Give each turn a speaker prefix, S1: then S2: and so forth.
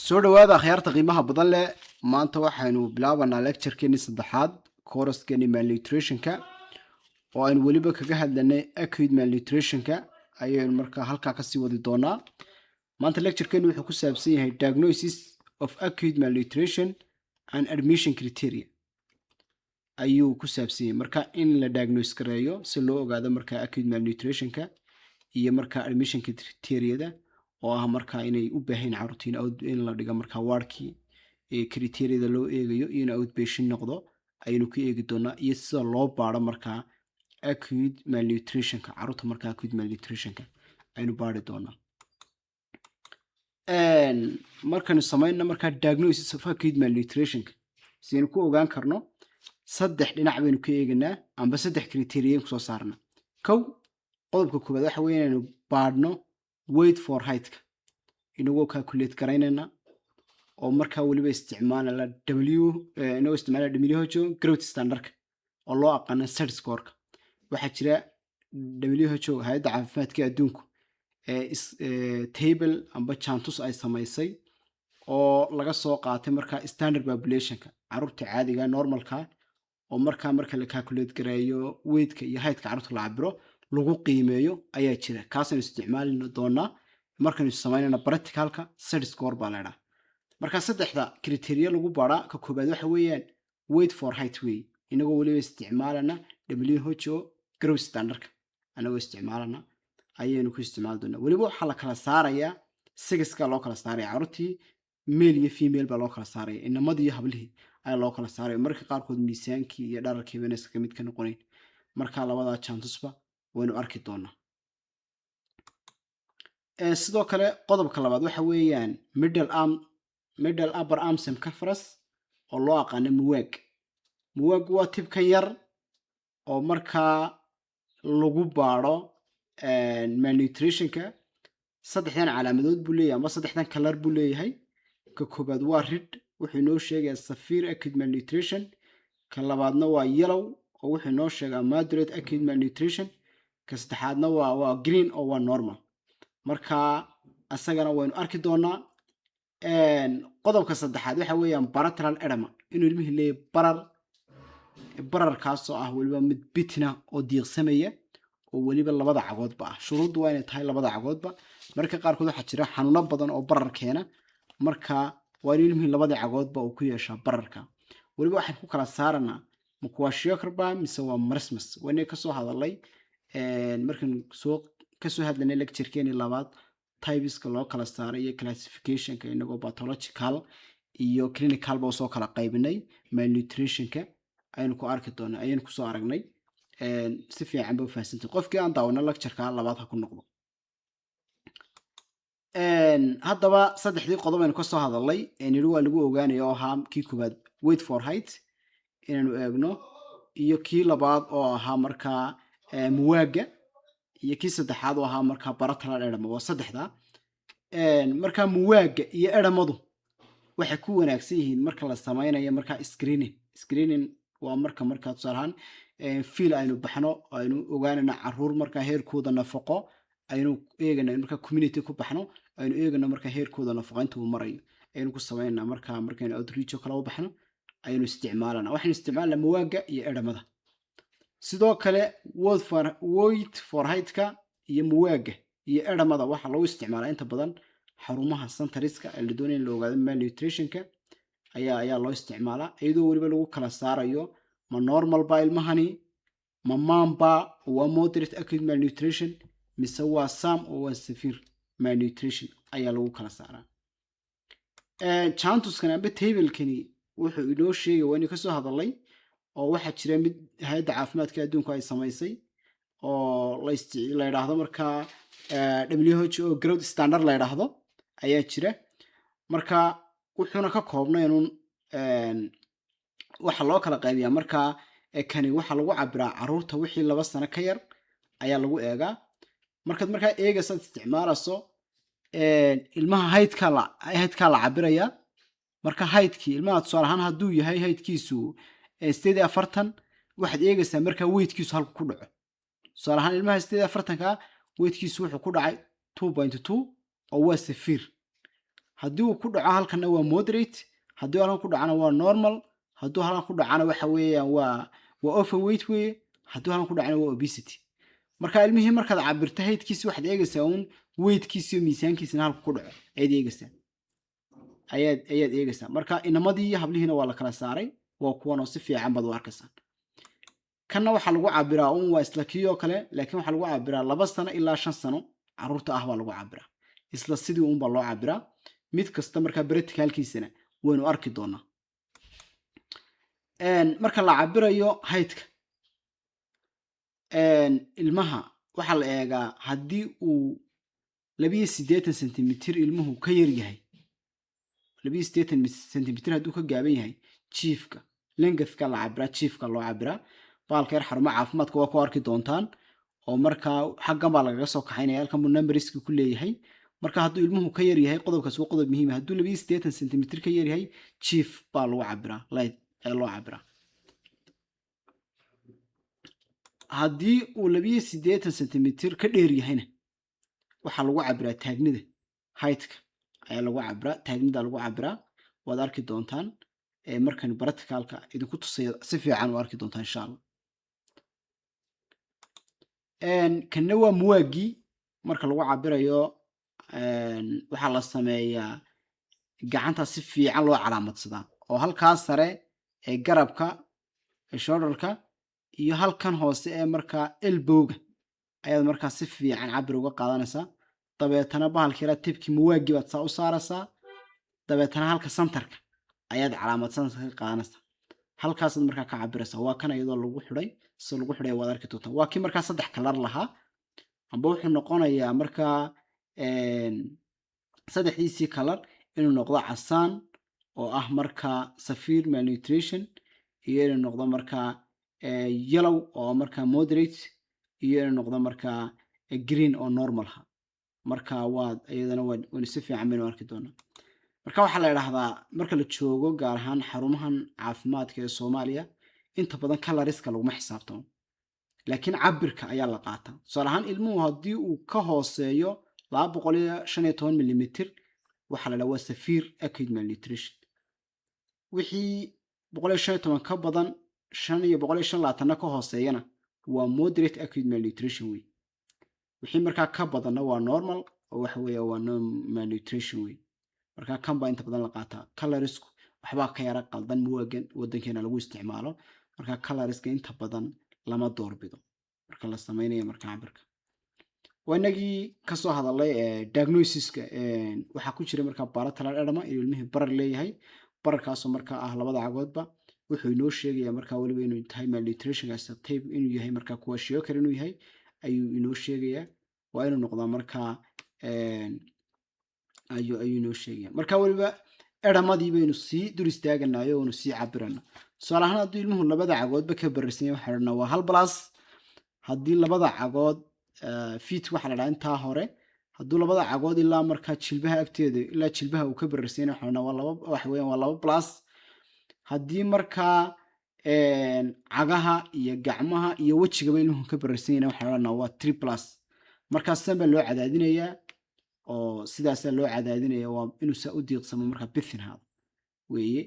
S1: soo dhawaada akhyaarta qiimaha badan leh maanta waxaynu bilaabanaa lecture-keeni saddexaad course-keeni malnutrition-ka oo aynu weliba kaga hadlanay acute malnutrition-ka ayaynu markaa halkaa kasii wadi doonaa. maanta lecture-keeni wuxuu ku saabsan yahay diagnosis of acute malnutrition and admission criteria ayuu ku saabsan yahay marka in la diagnose gareeyo si loo ogaado markaa acute malnutrition-ka iyo markaa admission criteria-da oo ah markaa inay u baahan caruurtiin in la dhigo markaa wardkii ee criteria-da loo eegayo iyo in outpatient noqdo ayaynu ku eegi doonaa iyo sida loo baaro markaa acute malnutrition-ka caruurta markaa acute malnutrition-ka aynu baari doonaa. markaynu sameynno markaa diagnosis of acute malnutrition-ka sidaynu ku ogaan karno saddex dhinac baynu ka eeganaa amba saddex criteria kusoo saarna. kow qodobka koowaad waxa weeye inaynu baadhno weight for height-ka inagoo calculate garaynayna oo markaa weliba isticmaalala inagoo isticmaalala WHO growth standard-ka oo loo aqaano SAT score-ka. waxaa jira WHO hay'adda caafimaadka adduunku table amba jantus ay samaysay oo laga soo qaatay markaa standard population-ka caruurta caadiga normalka oo markaa marka la calculate gareeyo weight-ka iyo height-ka caruurta la cabiro lagu qiimeeyo ayaa jira kaasaynu isticmaali doonaa markaynu samaynayna practicalka SAT score baa leedahay. marka saddexda criteria lagu baraa ka koobaad waxa weeyaan weight for height way inagoo weliba isticmaalana WHO growth standard-ka anagoo isticmaalana ayaynu ku isticmaali doonaa. weliba waxaa la kala saarayaa sexka loo kala saaraya caruurtii male iyo female baa loo kala saaraya inamadii iyo hablihii ayaa loo kala saaraya marka qaarkood miisaankii iyo dhararkii banayska ka mid ka noqonayn marka labadaa chantusba waynu arki doonaa. sidoo kale qodobka labaad waxa weeyaan middle upper arm circumference oo loo aqaano muwaag waa tibkan yar oo markaa lagu baaro malnutrition-ka. saddexdan calaamadood buu leeyahay ama saddexdan kalar buu leeyahay. ka koobaad waa red wuxuu inoo sheegayaa severe acute malnutrition. ka labaadna waa yellow oo wuxuu inoo sheegaa moderate acute malnutrition. ka saddexaadna waa green oo waa normal. marka asagana waynu arki doonaa. qodobka saddexaad waxa weeyaan parenteral edema inuu ilmihii leeyahay bararkaasoo ah weliba mid bitna oo diiqsamaya oo weliba labada cagoodba ah. shuruuddu waa inay tahay labada cagoodba. marka qaarkood waxaa jira xanuuno badan oo barar keena marka waa in ilmihii labada cagoodba uu ku yeeshaa bararka. weliba waxaan ku kala saaranaa makuwashiyokarba mise waa marismas waynay kasoo hadalay markaan kasoo hadlanay lecture-keeni labaad typeska loo kala saaray iyo classification-ka inagoo pathological iyo clinical ba soo kala qaybinay malnutrition-ka ayaynu ku arki doonaa ayaynu kusoo aragnay si fiican ba u fahamsantay qofkii aan daawano lecture-ka labaad ha ku noqdo. haddaba saddexdii qodob aynu kasoo hadalay nidhi waa lagu ogaanaya oo ahaa kii koowaad weight for height inaynu eegno iyo kii labaad oo ahaa markaa muwaaga iyo kii saddexaad oo ahaa markaa parenteral edema waa saddexda. markaa muwaaga iyo edamadu waxay ku wanaagsan yihiin marka la sameynayo markaa screening waa markaa tusaale ahaan fiil aynu baxno aynu ogaanayna caruur markaa heerkooda nafaqo aynu eegana markaa community ku baxno aynu eegana markaa heerkooda nafaqo inta uu marayo aynu ku sameynaa markaynu outreach kala u baxno aynu isticmaalana waxaynu isticmaalnaa muwaaga iyo edamada. sidoo kale weight for height-ka iyo muwaaga iyo edamada waxaa lagu isticmaalaa inta badan xarumaha centariska ee la doonaya in la ogaado malnutrition-ka ayaa loo isticmaalaa iyadoo weliba lagu kala saarayo ma normal ba ilmahani ma maamba waa moderate acute malnutrition mise waa some oo waa severe malnutrition ayaa lagu kala saaraa. chantuskan amba table-kani wuxuu inoo sheegay waa inuu kasoo hadalay oo waxaa jira mid hay'adda caafimaadka adduunku ay samaysay oo la yidhaahdo markaa WHO growth standard la yidhaahdo ayaa jira. marka wuxuuna ka koobnaynuun waxa loo kala qaybiyaa markaa kani waxaa lagu cabiraa caruurta wixii 2 sano ka yar ayaa lagu eegaa. markaad markaa eegaysaad isticmaalayso ilmaha height-ka la cabirayaa. marka height-kii ilmaha tusaale ahaan hadduu yahay height-kiisu 48 waxaad eegaysaa markaa weight-kiisu halku ku dhaco. tusaale ahaan ilmaha 48ka weight-kiisu wuxuu ku dhacay 2.2 oo waa severe haddii uu ku dhaco halkana waa moderate, haddii halkan ku dhacana waa normal, hadduu halkan ku dhacana waxa weeyaan waa overweight weeye, hadduu halkan ku dhacana waa obesity. marka ilmihii markaad cabirto heydkiisi waxaad eegaysaa uun weightkiisi iyo miisaankiisina halka ku dhaco ayaad eegaysaa. marka inamadii iyo hablihiina waa la kala saaray, waa kuwan oo si fiican baad u arkaysaa. kanna waxaa lagu cabiraa uun waa isla kii oo kale, laakiin waxaa lagu cabiraa 2 sano ilaa 5 sano caruurta ah baa lagu cabiraa, isla sidii uun baa loo cabiraa. mid kasta markaa practicalkiisana waynu arki doonaa. marka la cabirayo heydka ilmaha waxaa la eegaa haddii uu 82 sentimitir ilmuhu ka yar yahay, 82 sentimitir hadduu ka gaaban yahay, jiifka lengthka la cabiraa, jiifka loo cabiraa. baalka yar xarumo caafimaadka waa ku arki doontaan, oo markaa xaggan baa lagaga soo kaxaynaya, halkan buu numberska ku leeyahay. marka hadduu ilmuhu ka yar yahay, qodobkaas waa qodob muhiim ah. hadduu 82 sentimitir ka yar yahay, jiif baa lagu cabiraa, light ayaa loo cabiraa. haddii uu 82 sentimitir ka dheer yahayna, waxaa lagu cabiraa taagnida, heightka ayaa lagu cabiraa, taagnida lagu cabiraa. waad arki doontaan markan practicalka idinku tusaya si fiican u arki doontaan insha Allah. kanna waa muwaagii. marka lagu cabirayo waxaa la sameeyaa gacanta si fiican loo calaamadsadaa, oo halkaas sare ee garabka shoulderka iyo halkan hoose ee markaa elbowga ayaad markaa si fiican cabir uga qaadanaysaa. dabeetana bahalkii la tibki muwaagii baad saa u saaraysaa, dabeetana halka centerka ayaad calaamadsanaysaa ka qaadanaysaa, halkaasaad markaa ka cabiraysaa. waa kan iyadoo lagu xidhay, si lagu xidhay waad arki doontaa. waa kii markaa 3 kalar lahaa, amba wuxuu noqonayaa markaa 3diisii kalar inuu noqdo casaan oo ah markaa severe malnutrition, iyo inuu noqdo markaa yellow oo markaa moderate, iyo inuu noqdo markaa green oo normal ha. marka waad iyadana waan si fiican baynu arki doonaa. marka waxaa la yiraahdaa marka la joogo gaar ahaan xarumahan caafimaadka ee Soomaaliya, inta badan coloriska laguma xisaabtamo, laakiin cabirka ayaa la qaataa. tusaale ahaan ilmuhu haddii uu ka hooseeyo 215 millimeter, waxaa la yidhaha waa severe acute malnutrition. wixii 115 ka badan 5 iyo 125 ka hooseeyana waa moderate acute malnutrition wey. wixii markaa ka badanna waa normal, oo waxa weeye waa non malnutrition wey. markaa kan baa inta badan la qaataa. colorisku waxbaa ka yara qaldan muwaagan wadankeena lagu isticmaalo, markaa coloriska inta badan lama doorbido marka la sameynayo marka cabirka. wanagii ka soo hadalay diagnosiska waxa ku jira marka bilateral edema inuu ilmihii barar leeyahay. bararkaasoo marka ah 2 cagoodba wuxuu inoo sheegayaa marka waliba inuu tahay malnutrition as type, inuu yahay marka kuwa shiokar inuu yahay ayuu inoo sheegayaa. waa inuu noqdaa marka ayuu inoo sheegayaa. marka waliba edamadii baynu sii dur istaaganayo oo sii cabirana. tusaale ahaan haddii ilmuhu 2 cagoodba ka bararsan yahay, waxaa dhahna waa 1+. haddii 2 cagood feet waxaa la dhahaa intaa hore, hadduu 2 cagood ilaa markaa jilbaha agteeda ilaa jilbaha uu ka bararsan yahay, waxaa dhahna waa 2, waxa weeyaan waa 2+. haddii markaa cagaha iyo gacmaha iyo wejigaba ilmuhu ka bararsan yahay, waxaa dhahna waa 3+. markaasaan baa loo cadaadinayaa, oo sidaasaa loo cadaadinaya, waa inuu saa u diiqsamo markaa bithin haado weeye.